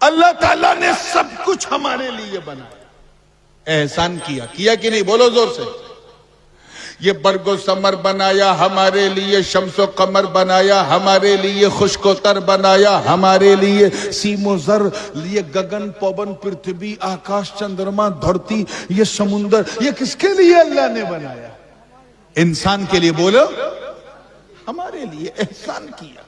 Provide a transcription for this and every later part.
اللہ تعالیٰ نے سب کچھ ہمارے لیے بنایا، احسان کیا کہ نہیں؟ بولو زور سے۔ یہ برگ و ثمر بنایا ہمارے لیے، شمس و قمر بنایا ہمارے لیے، خشک و تر بنایا ہمارے لیے، سیم و زر، یہ گگن پون پرتھوی آکاش چندرما دھرتی، یہ سمندر، یہ کس کے لیے اللہ نے بنایا؟ انسان کے لیے۔ بولو، ہمارے لیے احسان کیا۔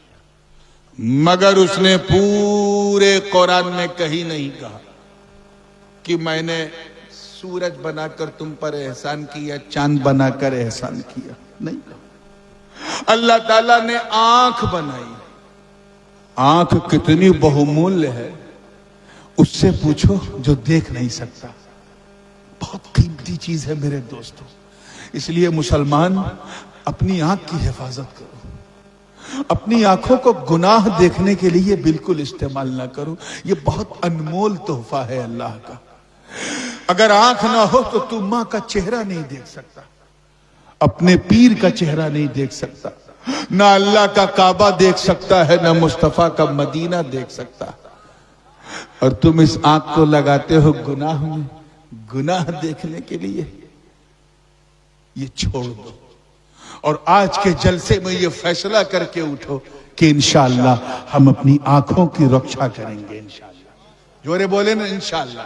مگر اس نے پورے قرآن میں کہیں نہیں کہا کہ میں نے سورج بنا کر تم پر احسان کیا، چاند بنا کر احسان کیا، نہیں کہا۔ اللہ تعالیٰ نے آنکھ بنائی، آنکھ کتنی بہمولیہ ہے، اس سے پوچھو جو دیکھ نہیں سکتا۔ بہت قیمتی چیز ہے میرے دوستو، اس لیے مسلمان اپنی آنکھ کی حفاظت کرو، اپنی آنکھوں کو گناہ دیکھنے کے لیے بالکل استعمال نہ کرو، یہ بہت انمول تحفہ ہے اللہ کا۔ اگر آنکھ نہ ہو تو تو ماں کا چہرہ نہیں دیکھ سکتا، اپنے پیر کا چہرہ نہیں دیکھ سکتا، نہ اللہ کا کعبہ دیکھ سکتا ہے، نہ مصطفیٰ کا مدینہ دیکھ سکتا۔ اور تم اس آنکھ کو لگاتے ہو گناہ میں، گناہ دیکھنے کے لیے۔ یہ چھوڑ دو اور آج کے جلسے میں یہ فیصلہ کر کے اٹھو کہ انشاءاللہ ہم اپنی آنکھوں کی رکشا کریں گے، انشاءاللہ۔ جورے بولے نا انشاءاللہ۔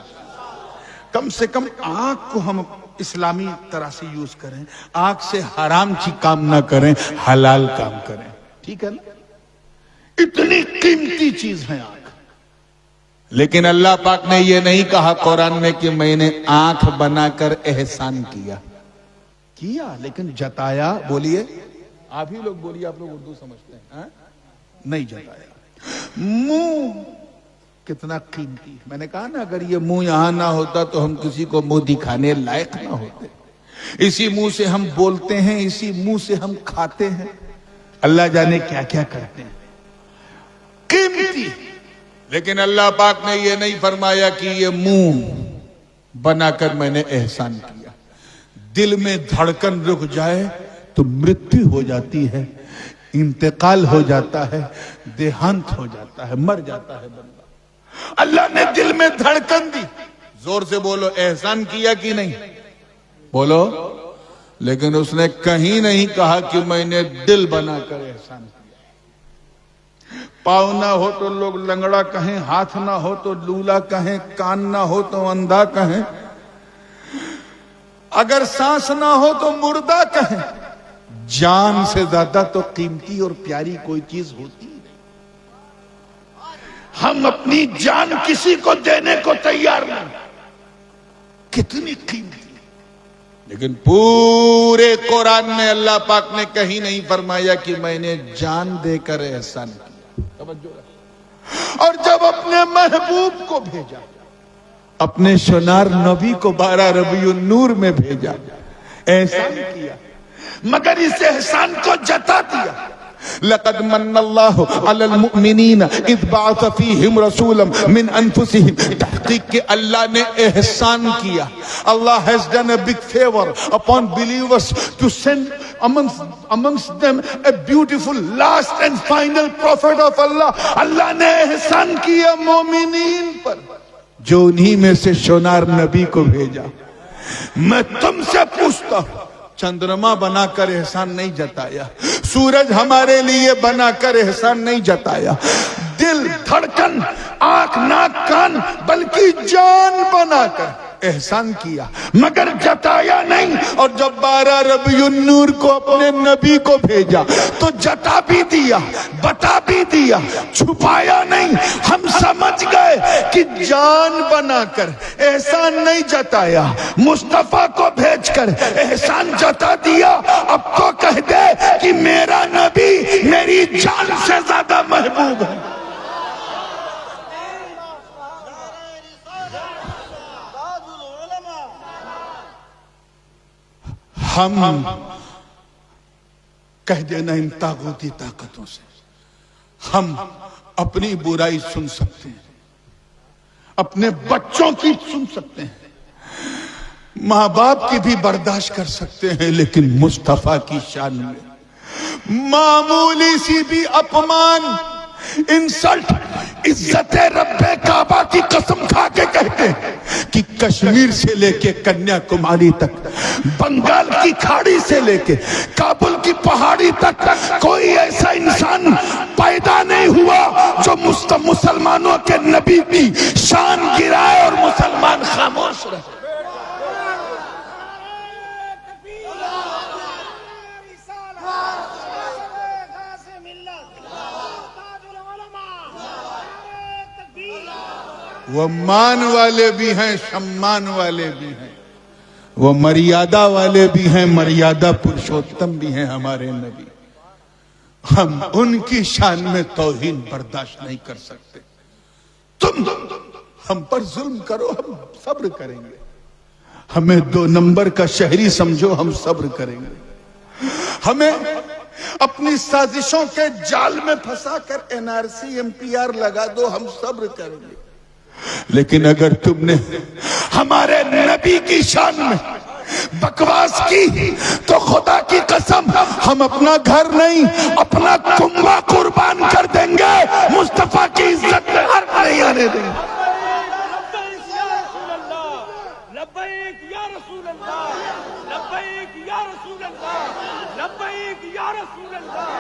کم سے کم آنکھ کو ہم اسلامی طرح سے یوز کریں، آنکھ سے حرام چیز کام نہ کریں، حلال کام کریں، ٹھیک ہے نا؟ اتنی قیمتی چیز ہے آنکھ۔ لیکن اللہ پاک نے یہ نہیں کہا قرآن میں کہ میں نے آنکھ بنا کر احسان کیا، لیکن جتایا۔ بولیے، آپ ہی لوگ بولیے، آپ لوگ اردو سمجھتے ہیں، نہیں جتایا۔ منہ کتنا قیمتی، میں نے کہا نا اگر یہ منہ یہاں نہ ہوتا تو ہم کسی کو منہ دکھانے لائق نہ ہوتے۔ اسی منہ سے ہم بولتے ہیں، اسی منہ سے ہم کھاتے ہیں، اللہ جانے کیا کیا کرتے ہیں، قیمتی۔ لیکن اللہ پاک نے یہ نہیں فرمایا کہ یہ منہ بنا کر میں نے احسان کیا۔ دل میں دھڑکن رک جائے تو مرتیو ہو جاتی ہے، انتقال ہو جاتا ہے، دیہانت ہو جاتا ہے، مر جاتا ہے بندہ۔ اللہ نے دل میں دھڑکن دی، زور سے بولو، احسان کیا کہ نہیں؟ بولو۔ لیکن اس نے کہیں نہیں کہا کہ میں نے دل بنا کر احسان کیا۔ پاؤں نہ ہو تو لوگ لنگڑا کہیں، ہاتھ نہ ہو تو لولا کہیں، کان نہ ہو تو اندھا کہیں، اگر سانس نہ ہو تو مردہ کہیں۔ جان سے زیادہ تو قیمتی اور پیاری کوئی چیز ہوتی نہیں۔ ہم اپنی جان کسی کو دینے کو تیار نہیں، کتنی قیمتی۔ لیکن پورے قرآن میں اللہ پاک نے کہیں نہیں فرمایا کہ میں نے جان دے کر احسان کیا۔ توجہ رکھو۔ اور جب اپنے محبوب کو بھیجا، اپنے شنار نبی کو 12 ربیع النور میں بھیجا، احسان کیا، مگر اس احسان کو جتا دیا۔ لقد من اللہ علی المؤمنین اذ بعث فیہم رسولا من انفسہم، تحقیق کہ اللہ نے احسان کیا۔ Allah has done a big favor upon believers to send amongst them a beautiful last and final prophet of Allah۔ اللہ نے احسان کیا مومنین پر، جو انہی میں سے شونار نبی کو بھیجا۔ میں تم سے پوچھتا ہوں، چندرما بنا کر احسان نہیں جتایا، سورج ہمارے لیے بنا کر احسان نہیں جتایا، دل، دھڑکن، آنکھ، ناک، کان، بلکہ جان بنا کر احسان کیا، مگر جتایا نہیں۔ اور جب 12 ربیع النور کو اپنے نبی کو بھیجا تو جتا بھی دیا، بتا بھی دیا، چھپایا نہیں۔ ہم سمجھ گئے کہ جان بنا کر احسان نہیں جتایا، مصطفیٰ کو بھیج کر احسان جتا دیا۔ اب تو کہہ دے کہ میرا نبی میری جان سے زیادہ محبوب ہے۔ ہم کہہ دینا ان طاغوتی طاقتوں سے ہم اپنی برائی سن سکتے ہیں، اپنے بچوں کی سن سکتے ہیں، ماں باپ کی بھی برداشت کر سکتے ہیں، لیکن مصطفیٰ کی شان میں معمولی سی بھی اپمان، انسلٹ، عزت رب کعبہ کشمیر سے لے کے کنیا کماری تک، بنگال کی کھاڑی سے لے کے کابل کی پہاڑی تک کوئی ایسا انسان پیدا نہیں ہوا جو مسلمانوں کے نبی کی شان گرائے اور مسلمان خاموش رہے۔ وہ مان والے بھی ہیں، شمان والے بھی ہیں، وہ مریادہ والے بھی ہیں، مریادہ پرشوتم بھی ہیں ہمارے نبی۔ ہم ان کی شان میں توہین برداشت نہیں کر سکتے۔ تم ہم پر ظلم کرو، ہم صبر کریں گے۔ ہمیں 2 نمبر کا شہری سمجھو، ہم صبر کریں گے۔ ہمیں اپنی سازشوں کے جال میں پھنسا کر NRC MPR لگا دو، ہم صبر کریں گے۔ لیکن اگر تم نے ہمارے نبی کی شان میں بکواس کی تو خدا کی قسم ہم اپنا گھر نہیں، اپنا کنبہ قربان کر دیں گے، مصطفیٰ کی عزت میں حرف نہیں آنے دیں گے۔ لبیک یا رسول اللہ، لبیک یا رسول اللہ، لبیک یا رسول اللہ۔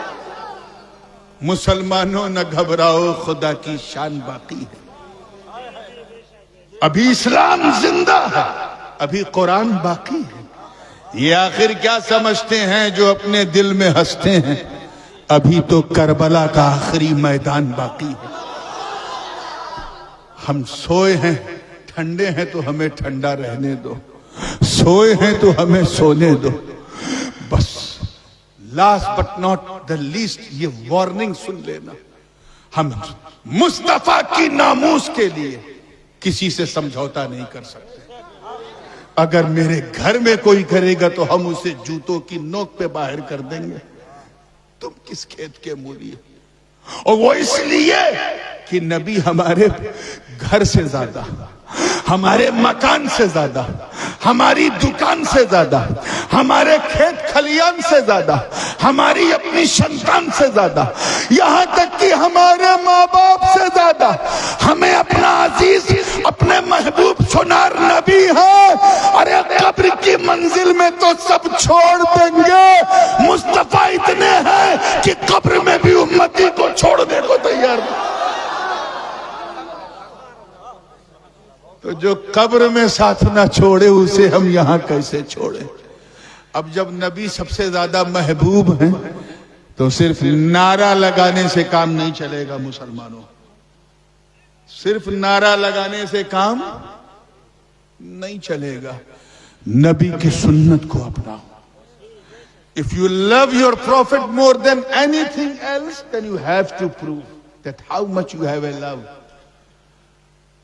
مسلمانوں نہ گھبراؤ، خدا کی شان باقی ہے۔ ابھی اسلام زندہ ہے، ابھی قرآن باقی ہے۔ یہ آخر کیا سمجھتے ہیں جو اپنے دل میں ہنستے ہیں؟ ابھی تو کربلا کا آخری میدان باقی ہے۔ ہم سوئے ہیں، ٹھنڈے ہیں تو ہمیں ٹھنڈا رہنے دو، سوئے ہیں تو ہمیں سونے دو۔ بس last but not the least یہ وارننگ سن لینا، ہم مصطفیٰ کی ناموس کے لیے کسی سے سمجھوتا نہیں کر سکتے۔ اگر میرے گھر میں کوئی کرے گا تو ہم اسے جوتوں کی نوک پہ باہر کر دیں گے۔ تم کس کھیت کے مولی ہو؟ اور وہ اس لیے کہ نبی ہمارے گھر سے زیادہ، ہمارے مکان سے زیادہ، ہماری دکان سے زیادہ، ہمارے کھیت کھلیان سے زیادہ، ہماری اپنی سنتان سے زیادہ، یہاں تک کہ ہمارے ماں باپ سے زیادہ ہمیں اپنا عزیز، اپنے محبوب سنار نبی ہے۔ ارے قبر کی منزل میں تو سب چھوڑ دیں گے، مصطفیٰ اتنے ہیں کہ قبر میں بھی امتی کو چھوڑنے کو تیار ہیں۔ تو جو قبر میں ساتھ نہ چھوڑے اسے ہم یہاں کیسے چھوڑے؟ اب جب نبی سب سے زیادہ محبوب ہیں تو صرف نعرہ لگانے سے کام نہیں چلے گا مسلمانوں، صرف نعرہ لگانے سے کام نہیں چلے گا۔ نبی کی سنت کو اپناؤ۔ If you love your prophet more than anything else, then you have to prove that how much you have a love.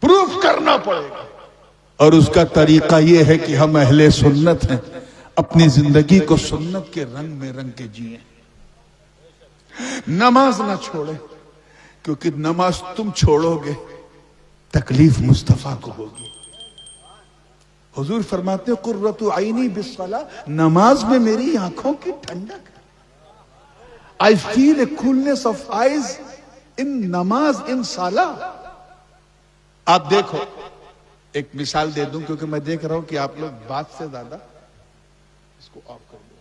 Proof کرنا پڑے گا، اور اس کا طریقہ یہ ہے کہ ہم اہل سنت ہیں، اپنی زندگی کو سنت کے رنگ میں رنگ کے جئیں۔ نماز نہ چھوڑے، کیونکہ نماز تم چھوڑو گے تکلیف مصطفیٰ کو ہوگی۔ حضور فرماتے ہیں قرۃ عینی بالصلاۃ، نماز میں میری آنکھوں کی ٹھنڈک ہے۔ I feel a coolness of eyes in نماز in صلاۃ۔ آپ دیکھو، ایک مثال دے دوں کیونکہ میں دیکھ رہا ہوں کہ آپ لوگ بات سے زیادہ، اس کو آف کر دو،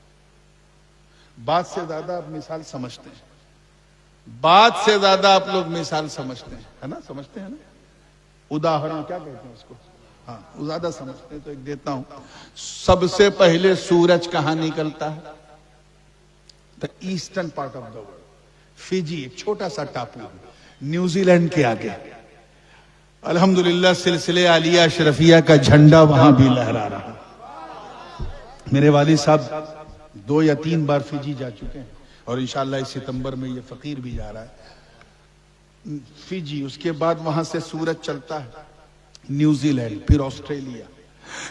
بات سے زیادہ آپ مثال سمجھتے ہیں، بات سے زیادہ آپ لوگ مثال سمجھتے ہیں، ہے نا؟ سمجھتے ہیں نا؟ اداہرن کیا کہتے ہیں اس کو؟ ہاں، زیادہ سمجھتے ہیں تو ایک دیتا ہوں۔ سب سے پہلے سورج کہاں نکلتا ہے؟ The eastern part of the world, Fiji, ایک چھوٹا سا ٹاپو ہے نیوزی لینڈ کے آگے۔ الحمدللہ سلسلے عالیہ اشرفیہ کا جھنڈا وہاں بھی لہرا رہا۔ میرے والد صاحب 2 یا 3 بار فیجی جا چکے ہیں، اور انشاءاللہ اس ستمبر میں یہ فقیر بھی جا رہا ہے فیجی۔ اس کے بعد وہاں سے سورج چلتا ہے نیوزی لینڈ، پھر آسٹریلیا،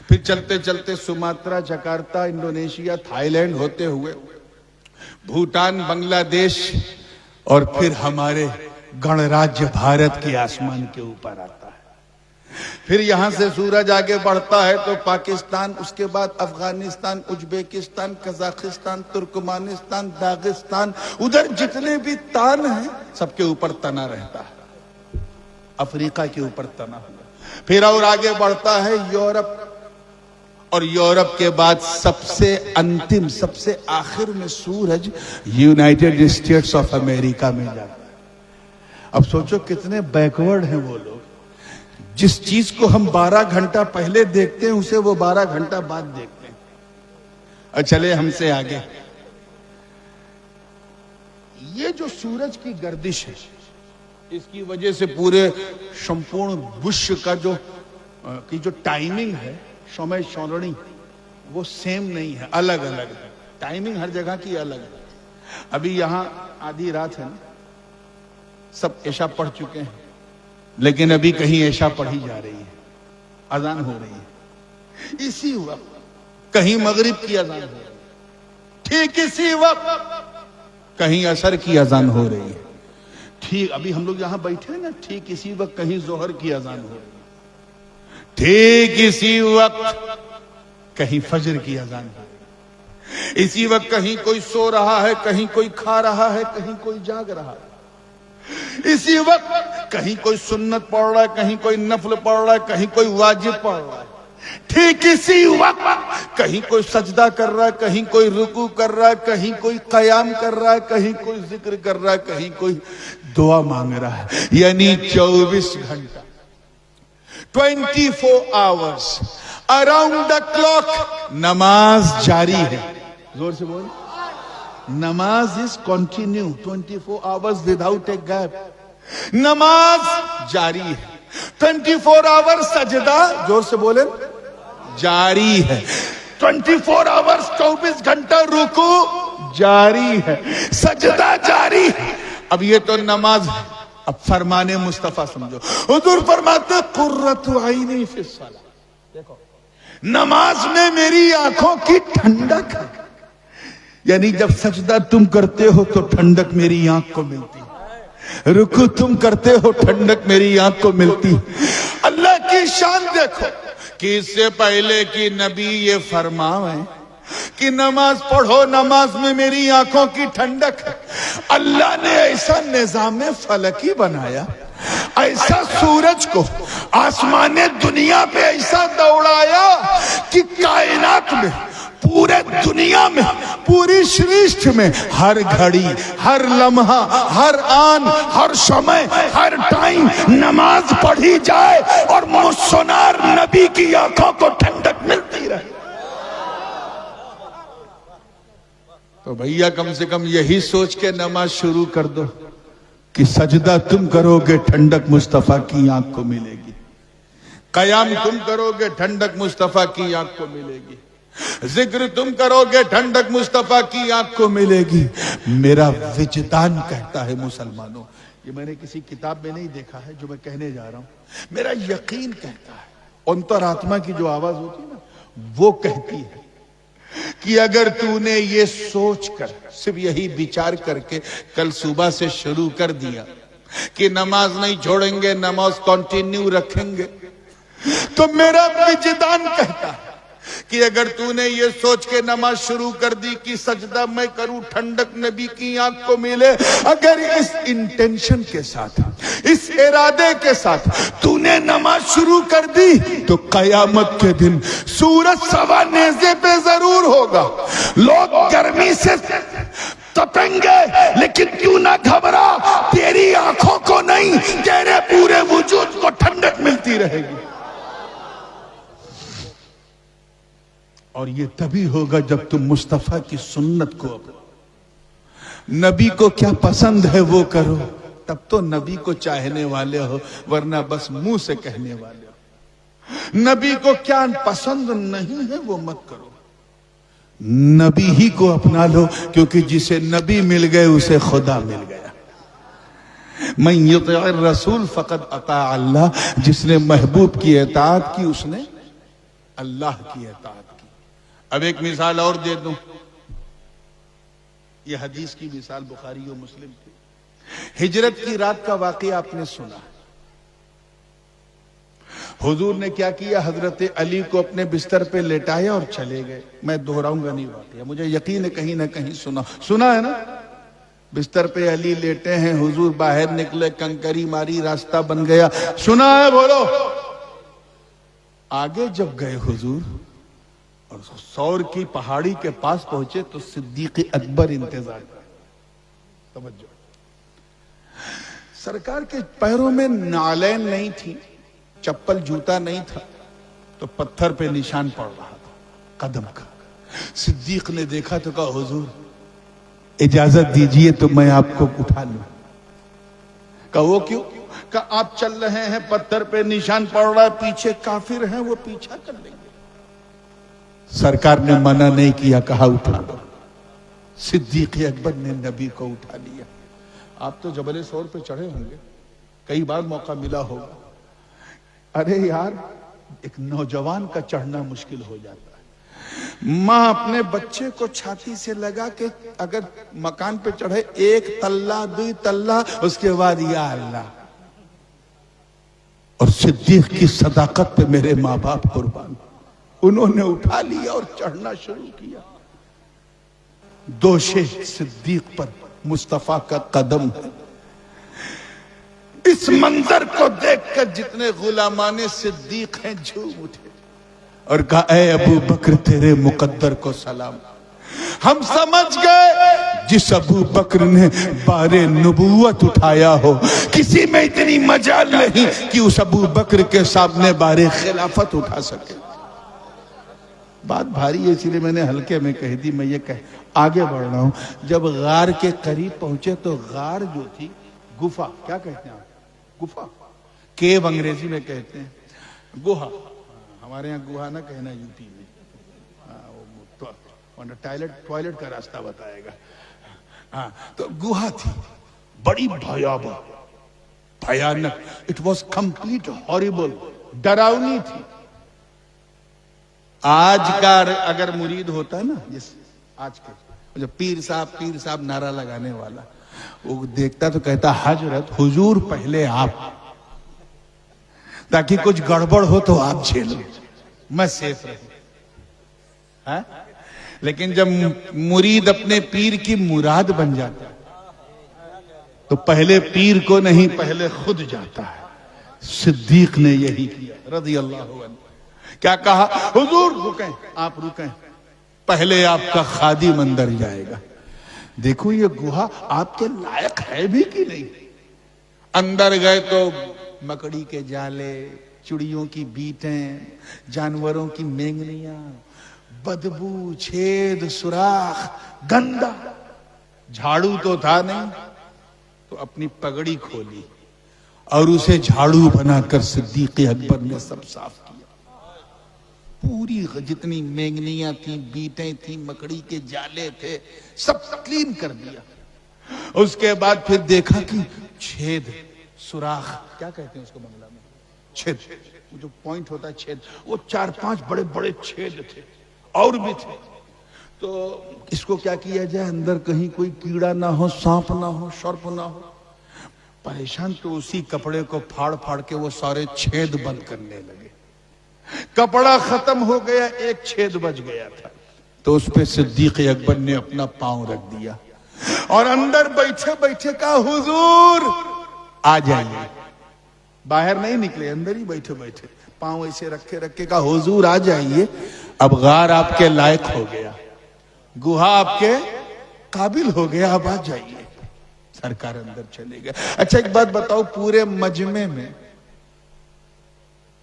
پھر چلتے چلتے Sumatra, Jakarta, Indonesia, Thailand ہوتے ہوئے بھوٹان، بنگلہ دیش، اور پھر ہمارے گنراجیہ بھارت کے آسمان کے اوپر آتا ہے۔ پھر یہاں سے سورج آگے بڑھتا ہے تو پاکستان، اس کے بعد افغانستان، ازبیکستان، قزاقستان، ترکمانستان، داغستان، ادھر جتنے بھی تان ہیں سب کے اوپر تنا رہتا ہے۔ افریقہ کے اوپر تنا ہوا، پھر اور آگے بڑھتا ہے یورپ، اور یورپ کے بعد سب سے انتم، سب سے آخر میں سورج یونائٹڈ اسٹیٹس آف امریکہ میں جاتا ہے۔ اب سوچو کتنے بیکورڈ ہیں وہ لوگ، جس چیز کو ہم 12 گھنٹہ پہلے دیکھتے ہیں اسے وہ 12 گھنٹہ بعد دیکھتے ہیں۔ اور چلے ہم سے آگے، یہ جو سورج کی گردش ہے اس کی وجہ سے پورے سمپورن وشو کا جو ٹائمنگ ہے، سمے سورنی وہ سیم نہیں ہے، الگ الگ ہے، ٹائمنگ ہر جگہ کی الگ ہے۔ ابھی یہاں آدھی رات ہے نا، سب عشاء پڑھ چکے ہیں، لیکن ابھی کہیں عشاء پڑھی جا رہی ہے، اذان ہو رہی ہے۔ اسی وقت کہیں مغرب کی اذان ہو رہی ہے، ٹھیک اسی وقت کہیں عصر کی اذان ہو رہی ہے، ٹھیک ابھی ہم لوگ یہاں بیٹھے ہیں نا، ٹھیک اسی وقت کہیں ظہر کی اذان ہو رہی ہے، ٹھیک اسی وقت کہیں فجر کی اذان ہو رہی ہے، اسی وقت کہیں کوئی سو رہا ہے، کہیں کوئی کھا رہا ہے، کہیں کوئی جاگ رہا ہے، اسی وقت کہیں کوئی سنت پڑھ رہا ہے، کہیں کوئی نفل پڑھ رہا ہے، کہیں کوئی واجب پڑھ رہا ہے، ٹھیک اسی وقت کہیں کوئی سجدہ کر رہا ہے، کہیں کوئی رکوع کر رہا ہے، کہیں کوئی قیام کر رہا ہے، کہیں کوئی ذکر کر رہا ہے، کہیں کوئی دعا مانگ رہا ہے، یعنی 24 گھنٹہ 24 hours around the clock نماز جاری ہے۔ زور سے بول، نماز is continue 24 hours without a gap، نماز جاری ہے، 24 hours سجدہ، زور سے بولیں، جاری ہے، 24 hours 24 گھنٹہ رکوع جاری ہے، سجدہ جاری ہے۔ اب یہ تو نماز ہے، اب فرمان مصطفیٰ سمجھو، حضور فرماتے قرۃ عینی فی الصلاۃ، دیکھو نماز میں میری آنکھوں کی ٹھنڈک ہے، یعنی جب سجدہ تم کرتے ہو تو ٹھنڈک میری آنکھ کو ملتی ہے، رکوع تم کرتے ہو ٹھنڈک میری آنکھ کو ملتی ہے۔ اللہ کی شان دیکھو کہ اس سے پہلے کی نبی یہ فرمائیں کہ نماز پڑھو، نماز میں میری آنکھوں کی ٹھنڈک ہے۔ اللہ نے ایسا نظام فلکی بنایا، ایسا سورج کو آسمان دنیا پہ ایسا دوڑایا کہ کائنات میں، پورے دنیا میں، پوری سرشت میں ہر گھڑی، ہر لمحہ، ہر آن، ہر سمے، ہر ٹائم نماز پڑھی جائے اور مسنار نبی کی آنکھوں کو ٹھنڈک ملتی رہے۔ تو بھیا کم سے کم یہی سوچ کے نماز شروع کر دو کہ سجدہ تم کرو گے ٹھنڈک مصطفیٰ کی آنکھ کو ملے گی، قیام تم کرو گے ٹھنڈک مصطفیٰ کی آنکھ کو ملے گی، ذکر تم کرو گے ٹھنڈک مصطفیٰ کی آنکھ کو ملے گی۔ میرا وجدان کہتا ہے مسلمانوں، یہ میں نے کسی کتاب میں نہیں دیکھا ہے جو میں کہنے جا رہا ہوں، میرا یقین کہتا ہے، انترآتما کی جو آواز ہوتی ہے نا وہ کہتی ہے کہ اگر تو نے یہ سوچ کر، صرف یہی بچار کر کے کل صبح سے شروع کر دیا کہ نماز نہیں چھوڑیں گے، نماز کنٹینیو رکھیں گے، تو میرا وجدان کہتا ہے کہ اگر تو نے یہ سوچ کے نماز شروع کر دی کہ سجدہ میں کروں ٹھنڈک نبی کی آنکھ کو ملے، اگر اس انٹینشن کے ساتھ، اس ارادے کے ساتھ تو نے نماز شروع کر دی تو قیامت کے دن سورج سوا نیزے پہ ضرور ہوگا، لوگ گرمی سے تپیں گے لیکن کیوں نہ گھبرا، تیری آنکھوں کو نہیں تیرے پورے وجود کو ٹھنڈک ملتی رہے گی۔ اور یہ تبھی ہوگا جب تم مصطفیٰ کی سنت کو اپناؤ، نبی کو کیا پسند ہے وہ کرو، تب تو نبی کو چاہنے والے ہو، ورنہ بس منہ سے کہنے والے ہو۔ نبی کو کیا پسند نہیں ہے وہ مت کرو، نبی ہی کو اپنا لو، کیونکہ جسے نبی مل گئے اسے خدا مل گیا۔ من یطع الرسول فقد اطاع اللہ، جس نے محبوب کی اطاعت کی اس نے اللہ کی اطاعت کی۔ اب ایک مثال اور دے دوں، یہ حدیث کی مثال بخاری و مسلم کی، ہجرت کی رات کا واقعہ آپ نے سنا، حضور نے کیا کیا، حضرت علی کو اپنے بستر پہ لٹایا اور چلے گئے۔ میں دہراؤں گا نہیں واقعہ، مجھے یقین ہے کہیں نہ کہیں سنا ہے نا۔ بستر پہ علی لیٹے ہیں، حضور باہر نکلے، کنکری ماری، راستہ بن گیا، سنا ہے بولو، آگے جب گئے حضور اور سور کی پہاڑی کے پاس پہنچے تو صدیق اکبر انتظار کر. توجہ. سرکار کے پیروں میں نالین نہیں تھی، چپل جوتا نہیں تھا، تو پتھر پہ نشان پڑ رہا تھا قدم کا. صدیق نے دیکھا تو کہا حضور اجازت دیجئے تو میں آپ کو اٹھا لوں. کہا وہ کیوں؟ کہا آپ چل رہے ہیں، پتھر پہ نشان پڑ رہا ہے، پیچھے کافر ہیں، وہ پیچھا کر لیں گے. سرکار نے منع نہیں کیا، کہا اٹھا لو. صدیق اکبر نے نبی کو اٹھا لیا. آپ تو جبل سور پہ چڑھے ہوں گے، کئی بار موقع ملا ہوگا. ارے یار، ایک نوجوان کا چڑھنا مشکل ہو جاتا ہے. ماں اپنے بچے کو چھاتی سے لگا کے اگر مکان پہ چڑھے، ایک تلہ دو تلہ، اس کے بعد یا اللہ. اور صدیق کی صداقت پہ میرے ماں باپ قربان، انہوں نے اٹھا لیا اور چڑھنا شروع کیا. دوش صدیق پر مصطفیٰ کا قدم ہے. اس منظر کو دیکھ کر جتنے غلامان صدیق ہیں جھوم اٹھے اور کہا اے ابو بکر تیرے مقدر کو سلام. ہم سمجھ گئے جس ابو بکر نے بار نبوت اٹھایا ہو، کسی میں اتنی مجال نہیں کہ اس ابو بکر کے سامنے بار خلافت اٹھا سکے. بات بھاری ہے، اسی لیے میں نے ہلکے میں کہہ دی. میں یہ آگے بڑھ رہا ہوں. جب غار کے قریب پہنچے تو غار جو تھی، گفا کیا کہتے ہیں آپ؟ گفا، کیو انگریزی میں کہتے ہیں، گوہا. ہمارے یہاں گوہا نہ کہنا یو پی میں، ٹوائلٹ کا راستہ بتائے گا. ہاں تو گوہا تھی، بڑی بھیانک. اٹ واز کمپلیٹ ہاریبل، ڈراؤنی تھی. آج کا اگر مرید ہوتا ہے نا، جس آج کے پیر صاحب نعرہ لگانے والا، وہ دیکھتا تو کہتا حضرت حضور پہلے آپ، تاکہ کچھ گڑبڑ ہو تو آپ جھیلو، میں سیف رہوں. لیکن جب مرید اپنے پیر کی مراد بن جاتا تو پہلے پیر کو نہیں، پہلے خود جاتا ہے. صدیق نے یہی کیا رضی اللہ عنہ. کیا کہا؟ حضور رکیں، آپ رکیں، پہلے آپ کا خادم اندر جائے گا. دیکھو یہ گوہا آپ کے لائق ہے بھی کہ نہیں. اندر گئے تو مکڑی کے جالے، چڑیوں کی بیٹیں، جانوروں کی مینگنیاں، بدبو، چھید، سوراخ، گندا. جھاڑو تو تھا نہیں، تو اپنی پگڑی کھولی اور اسے جھاڑو بنا کر صدیق اکبر نے سب صاف کیا. پوری جتنی مینگنیاں تھیں، بیٹیں تھیں، مکڑی کے جالے تھے، سب کلین کر دیا. اس کے بعد پھر دیکھا کہ چھید، سوراخ کیا کہتے ہیں اس کو بنگلہ میں، چھید، جو پوائنٹ ہوتا ہے چھید، وہ 4-5 بڑے بڑے چھید تھے اور بھی تھے. تو اس کو کیا کیا جائے، اندر کہیں کوئی کیڑا نہ ہو، سانپ نہ ہو، شرپ نہ ہو. پریشان تو اسی کپڑے کو پھاڑ پھاڑ کے وہ سارے چھید بند کرنے لگے. کپڑا ختم ہو گیا، ایک چھید بچ گیا تھا، تو اس پہ صدیق اکبر نے اپنا پاؤں رکھ دیا اور اندر بیٹھے بیٹھے کہا حضور آ جائیے. باہر نہیں نکلے، اندر ہی بیٹھے بیٹھے پاؤں ایسے رکھے رکھے کہا حضور آ جائیے، اب غار آپ کے لائق ہو گیا، گوہا آپ کے قابل ہو گیا، اب آ جائیے. سرکار اندر چلے گئے. اچھا ایک بات بتاؤ، پورے مجمع میں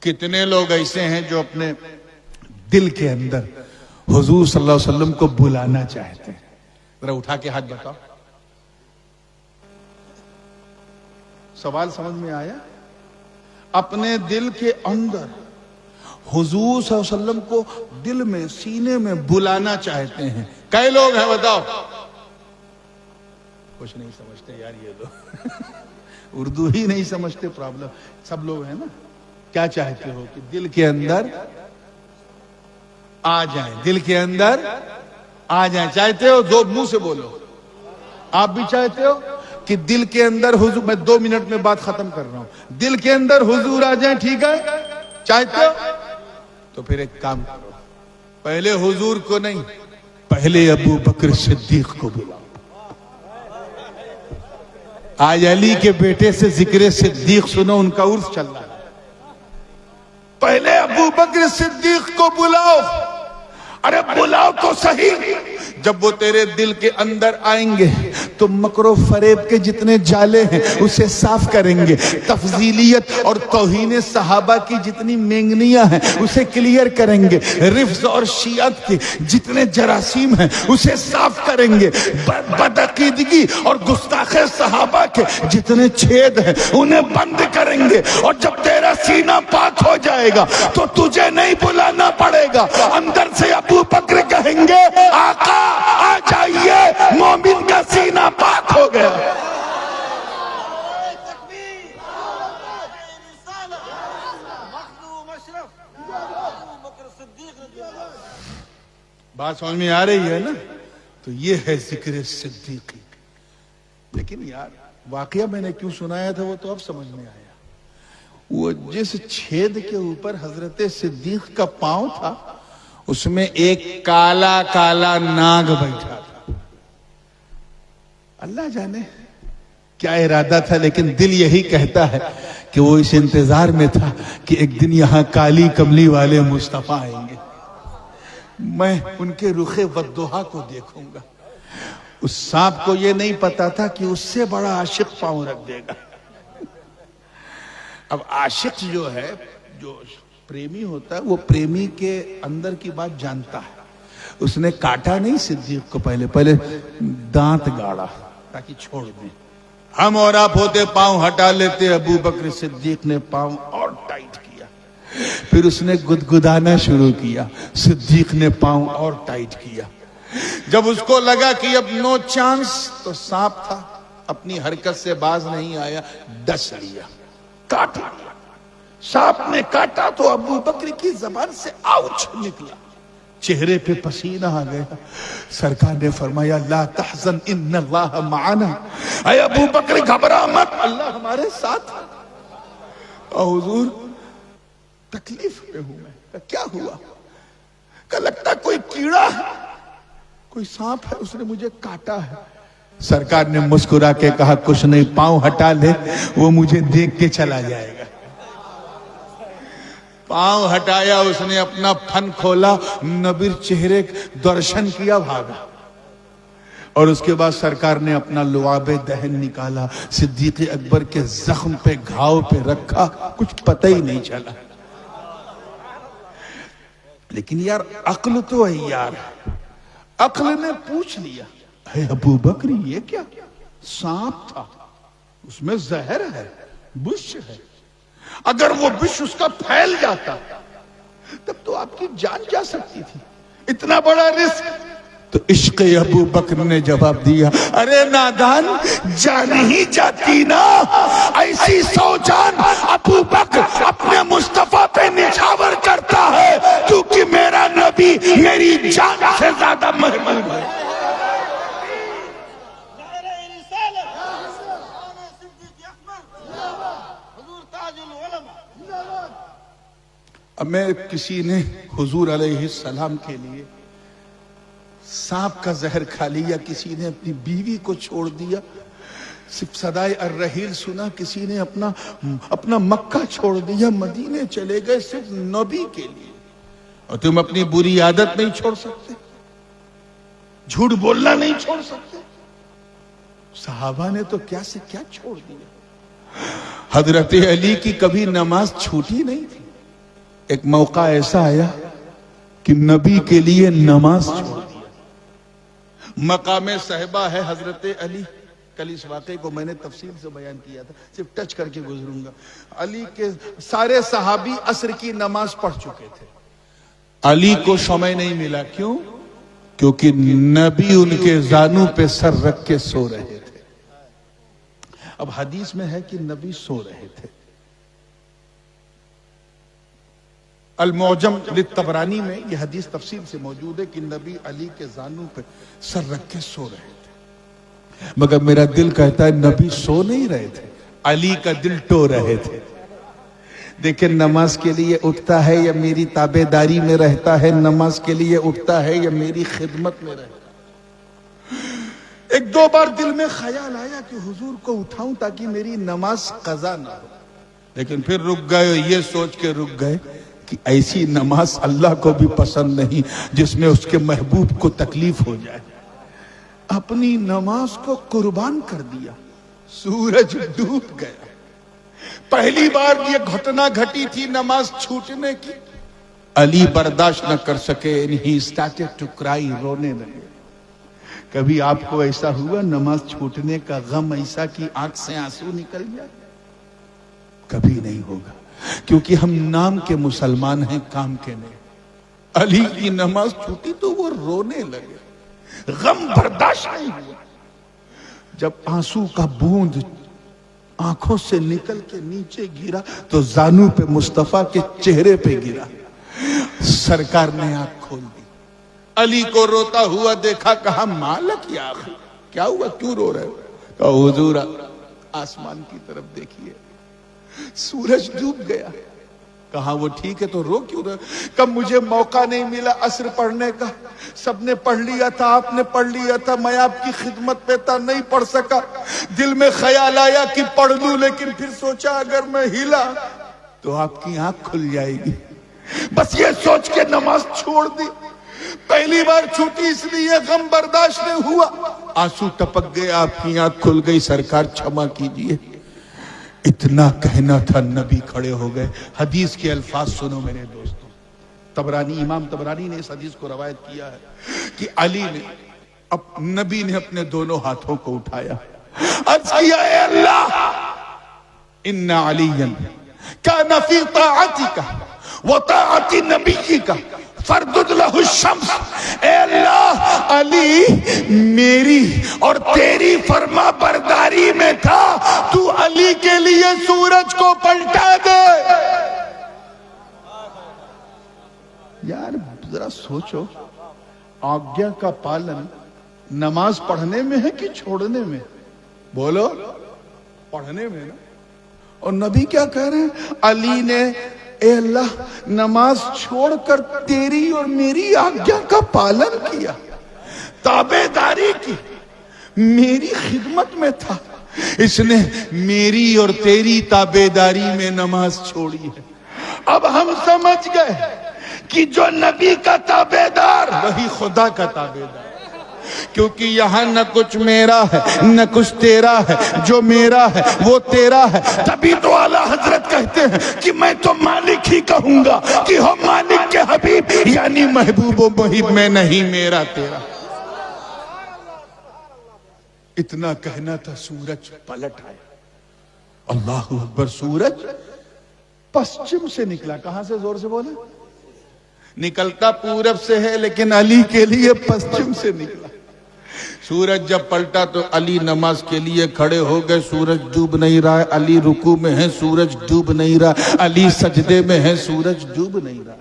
کتنے لوگ ایسے ہیں جو اپنے دل کے اندر حضور صلی اللہ علیہ وسلم کو بلانا چاہتے ہیں؟ ذرا اٹھا کے ہاتھ بتاؤ. سوال سمجھ میں آیا؟ اپنے دل کے اندر حضور صلی اللہ علیہ وسلم کو دل میں، سینے میں بلانا چاہتے ہیں. کئی لوگ ہیں بتاؤ؟ کچھ نہیں سمجھتے یار یہ لوگ اردو ہی نہیں سمجھتے. پرابلم سب لوگ ہیں نا. کیا چاہتے ہو کہ دل کے اندر آ جائیں، دل کے اندر آ جائیں. چاہتے ہو؟ دو منہ سے بولو. آپ بھی چاہتے ہو کہ دل کے اندر حضور، میں 2 منٹ میں بات ختم کر رہا ہوں، دل کے اندر حضور آ جائیں، ٹھیک ہے؟ چاہتے ہو تو پھر ایک کام کرو، پہلے حضور کو نہیں، پہلے ابو بکر صدیق کو بلاؤ. آج علی کے بیٹے سے ذکر صدیق سنو، ان کا عرس چل رہا ہے. پہلے ابو ابو بکر صدیق کو بلاؤ. ارے بلاؤ تو صحیح. جب وہ تیرے دل کے اندر آئیں گے تو مکر و فریب کے جتنے جالے ہیں اسے صاف کریں گے. تفضیلیت اور توہین صحابہ کی جتنی مینگنیاں ہیں اسے کلیئر کریں گے. رفض اور شیعت کے جتنے جراثیم ہیں اسے صاف کریں گے. بدعقیدگی اور گستاخ صحابہ کے جتنے چھید ہیں انہیں بند کریں گے. اور جب تیرا سینہ پاک ہو جائے گا تو تجھے نہیں بلانا پڑے گا. اندر سے ابو بکر کہیں گے آقا آ جائیے, مومن کا سینہ پاک ہو گیا. بات سمجھ میں آ رہی ہے نا؟ تو یہ ہے ذکر صدیقی. لیکن یار واقعہ میں نے کیوں سنایا تھا وہ تو اب سمجھ میں آیا. وہ جس چھید کے اوپر حضرت صدیق کا پاؤں تھا اس میں ایک کالا کالا ناگ بیٹھا تھا. اللہ جانے کیا ارادہ تھا, لیکن دل یہی کہتا ہے کہ وہ اس انتظار میں تھا کہ ایک دن یہاں کالی کملی والے مصطفیٰ آئیں گے, میں ان کے رخ والضحیٰ کو دیکھوں گا. اس سانپ کو یہ نہیں پتا تھا کہ اس سے بڑا عاشق پاؤں رکھ دے گا. اب عاشق جو ہے, جو پریمی ہوتا ہے, وہ پریمی کے اندر کی بات جانتا ہے. اس نے کاٹا نہیں صدیق کو, پہلے دانت گاڑا تاکہ چھوڑ دیں. ہم اور آپ ہوتے پاؤں ہٹا لیتے, ابو بکر صدیق نے پاؤں اور ٹائٹ کیا. پھر اس نے گدگدانا شروع کیا, صدیق نے پاؤں اور ٹائٹ کیا. جب اس کو لگا کہ اب نو چانس, تو سانپ تھا اپنی حرکت سے باز نہیں آیا, ڈس لیا, کاٹ لیا. سانپ نے کاٹا تو ابو بکر کی زبان سے آؤچ نکلا, چہرے پہ پسینہ آ گیا. سرکار نے فرمایا لا تحزن ان اللہ معنا, اے ابو بکر گھبرا مت, اللہ ہمارے ساتھ. حضور تکلیف میں ہوں میں. کیا ہوا؟ کہ لگتا کوئی کیڑا ہے, کوئی سانپ ہے, اس نے مجھے کاٹا ہے. سرکار نے مسکرا کے کہا کچھ نہیں, پاؤں ہٹا لے, وہ مجھے دیکھ کے چلا جائے گا. پاؤں ہٹایا, اس نے اپنا پھن کھولا, نبی چہرے درشن کیا, بھاگا. اور اس کے بعد سرکار نے اپنا لعاب دہن نکالا, صدیق اکبر کے زخم پہ گھاؤ پہ رکھا, کچھ پتہ ہی نہیں چلا. لیکن یار عقل تو ہے یار, عقل نے پوچھ لیا اے ابو بکر یہ کیا؟ سانپ تھا, اس میں زہر ہے, بش ہے, اگر وہ بش اس کا پھیل جاتا تب تو آپ کی جان جا سکتی تھی, اتنا بڑا رسک. تو عشق ابو بکر نے جواب دیا ارے نادان, جان ہی جاتی نا, ایسی سو جان ابو بکر اپنے مصطفیٰ پہ نچھاور کرتا ہے کیونکہ میرا نبی میری جان سے زیادہ محبوب ہے. اب میں کسی نے حضور علیہ السلام کے لیے سانپ کا زہر کھا لیا, کسی نے اپنی بیوی کو چھوڑ دیا, صرف صدائے الرحیل سنا, کسی نے اپنا مکہ چھوڑ دیا, مدینے چلے گئے صرف نبی کے لیے. اور تم اپنی بری عادت نہیں چھوڑ سکتے, جھوٹ بولنا نہیں چھوڑ سکتے. صحابہ نے تو کیا سے کیا چھوڑ دیا. حضرت علی کی کبھی نماز چھوٹی نہیں تھی. ایک موقع ایسا آیا کہ نبی کے لیے نماز چھوڑ دیا. مقام صحبہ ہے حضرت علی. کل اس واقعے کو میں نے تفصیل سے بیان کیا تھا, صرف ٹچ کر کے گزروں گا. علی کے سارے صحابی عصر کی نماز پڑھ چکے تھے, علی کو سمے نہیں ملا. کیوں؟ کیونکہ نبی ان کے زانوں پہ سر رکھ کے سو رہے تھے. اب حدیث میں ہے کہ نبی سو رہے تھے. المعجم للطبرانی میں یہ حدیث تفصیل سے موجود ہے کہ نبی علی کے زانوں پہ سر رکھ کے سو رہے تھے. مگر میرا دل کہتا ہے نبی سو نہیں رہے تھے, علی کا دل ٹو رہے تھے. دیکھیں نماز کے لیے اٹھتا ہے یا میری تابعداری میں رہتا ہے, نماز کے لیے اٹھتا ہے یا میری خدمت میں رہتا ہے. ایک دو بار دل میں خیال آیا کہ حضور کو اٹھاؤں تاکہ میری نماز قضا نہ ہو, لیکن پھر رک گئے, یہ سوچ کے رک گئے کہ ایسی نماز اللہ کو بھی پسند نہیں جس میں اس کے محبوب کو تکلیف ہو جائے. اپنی نماز کو قربان کر دیا. سورج ڈوب گیا. پہلی بار یہ گھٹنا گھٹی تھی نماز چھوٹنے کی. علی برداشت نہ کر سکے. He started to cry, رونے لگے. کبھی آپ کو ایسا ہوا نماز چھوٹنے کا غم ایسا کہ آنکھ سے آنسو نکل جائے؟ کبھی نہیں ہوگا، کیونکہ ہم نام کے مسلمان ہیں، کام کے نہیں. علی کی نماز چھوٹی تو وہ رونے لگے. غم برداشت نہیں ہوا. جب آنسو کا بوند آنکھوں سے نکل کے نیچے گرا تو زانو پہ مصطفیٰ کے چہرے پہ گرا. سرکار نے آنکھ کھول دی. علی کو روتا ہوا دیکھا. کہا مالک یا اخی، کیا ہوا، کیوں رو رہے ہو؟ کہا حضور آسمان کی طرف دیکھیے، سورج ڈوب گیا. کہا وہ ٹھیک ہے تو رو کیوں رہے؟ کہ مجھے موقع نہیں ملا عصر پڑھنے کا. سب نے پڑھ لیا تھا، آپ نے پڑھ لیا تھا، میں آپ کی خدمت پہ تھا، نہیں پڑھ سکا. دل میں خیال آیا کہ پڑھ لوں، لیکن پھر سوچا اگر میں ہلا تو آپ کی آنکھ کھل جائے گی. بس یہ سوچ کے نماز چھوڑ دی. پہلی بار چھوٹی اس لیے غم برداشت نہیں ہوا. آنسو ٹپک گئے، آپ کی آنکھ کھل گئی. سرکار چھما کیجئے. اتنا کہنا تھا، نبی کھڑے ہو گئے. حدیث کے الفاظ سنو میرے دوستوں. طبرانی، امام طبرانی نے اس حدیث کو روایت کیا ہے کہ علی نے، نبی نے اپنے دونوں ہاتھوں کو اٹھایا، عرض کیا اے اللہ ان علیا کان فی طاعتک وطاعت نبیک فردد لہ الشمس. اے اللہ علی میری اور تیری فرما برداری میں تھا، تو علی کے لیے سورج کو پلٹا دے. یار ذرا سوچو، آگیا کا پالن نماز پڑھنے میں ہے کہ چھوڑنے میں؟ بولو، پڑھنے میں نا. اور نبی کیا کہہ رہے ہیں؟ علی نے اے اللہ نماز چھوڑ کر تیری اور میری آگیا کا پالن کیا، تابعداری کی، میری خدمت میں تھا، اس نے میری اور تیری تابعداری میں نماز چھوڑی ہے. اب ہم سمجھ گئے کہ جو نبی کا تابعدار وہی خدا کا تابعدار، کیونکہ یہاں نہ کچھ میرا ہے نہ کچھ تیرا ہے، جو میرا ہے وہ تیرا ہے. تبھی تو اعلیٰ حضرت کہتے ہیں کہ میں تو مالک ہی کہوں گا کہ ہو مالک کے حبیب، یعنی محبوب و محب میں نہیں، میرا تیرا. اتنا کہنا تھا، سورج پلٹ آیا. اللہ اکبر. سورج پشچم سے نکلا. کہاں سے؟ زور سے بولے. نکلتا پورب سے ہے لیکن علی کے لیے پشچم سے نکلا. سورج جب پلٹا تو علی نماز کے لیے کھڑے ہو گئے. سورج ڈوب نہیں رہا ہے، علی رکوع میں ہے، سورج ڈوب نہیں رہا. علی سجدے میں ہے، سورج ڈوب نہیں رہا.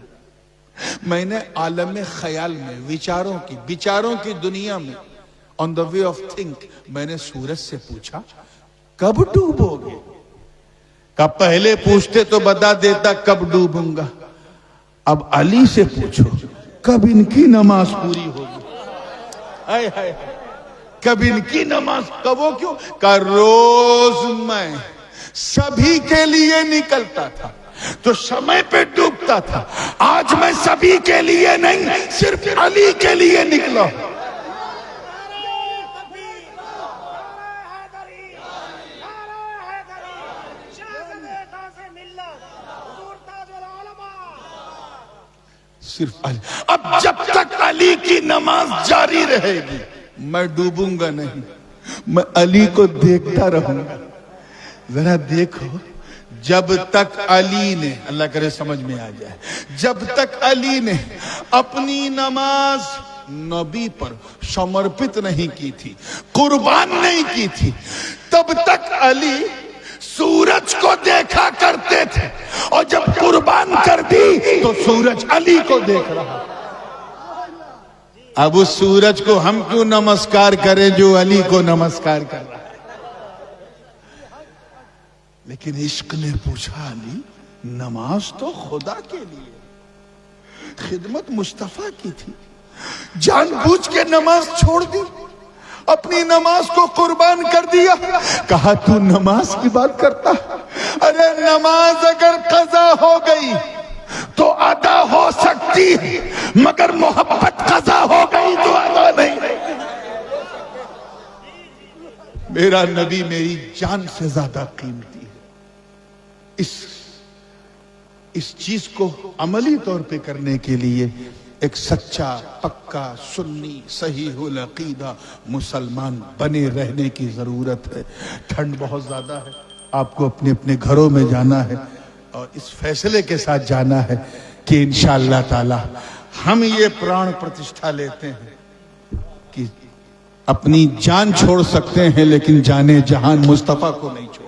میں نے عالم خیال میں، بچاروں کی دنیا میں، on the way of think، میں نے سورج سے پوچھا کب ڈوبو گے؟ کہ پہلے پوچھتے تو بتا دیتا کب ڈوبوں گا. اب علی سے پوچھو کب ان کی نماز پوری ہوگی. ہائے ہائے، کب ان کی نماز، کب وہ کیوں؟ کہ روز میں سبھی کے لیے نکلتا تھا تو سمے پہ ڈوبتا تھا. آج میں سبھی کے لیے نہیں، صرف علی کے لیے نکلا. صرف علی. اب جب تک علی کی نماز جاری رہے گی میں ڈوبوں گا نہیں، میں علی کو دیکھتا رہوں گا. ذرا دیکھو، جب تک علی نے، اللہ کرے سمجھ میں آ جائے، جب تک علی نے اپنی نماز نبی پر سمرپت نہیں کی تھی، قربان نہیں کی تھی، تب تک علی سورج کو دیکھا کرتے تھے، اور جب قربان کر دی تو سورج علی کو دیکھ رہا. اب اس سورج کو ہم کیوں نمسکار کریں جو علی کو نمسکار کر رہا ہے؟ لیکن عشق نے پوچھا، علی نماز تو خدا کے لیے، خدمت مصطفیٰ کی تھی، جان بوجھ کے نماز چھوڑ دی، اپنی نماز کو قربان کر دیا. کہا تو نماز کی بات کرتا؟ ارے نماز اگر قضا ہو گئی تو میرا نبی میری جان سے زیادہ قیمتی ہے. اس چیز کو عملی طور پہ کرنے کے لیے ایک سچا پکا سنی صحیح العقیدہ مسلمان بنے رہنے کی ضرورت ہے. ٹھنڈ بہت زیادہ ہے, آپ کو اپنے اپنے گھروں میں جانا ہے اور اس فیصلے کے ساتھ جانا ہے کہ انشاءاللہ تعالی ہم یہ پران پرتشٹھا لیتے ہیں کہ اپنی جان چھوڑ سکتے ہیں لیکن جانے جہان مصطفیٰ کو نہیں چھوڑ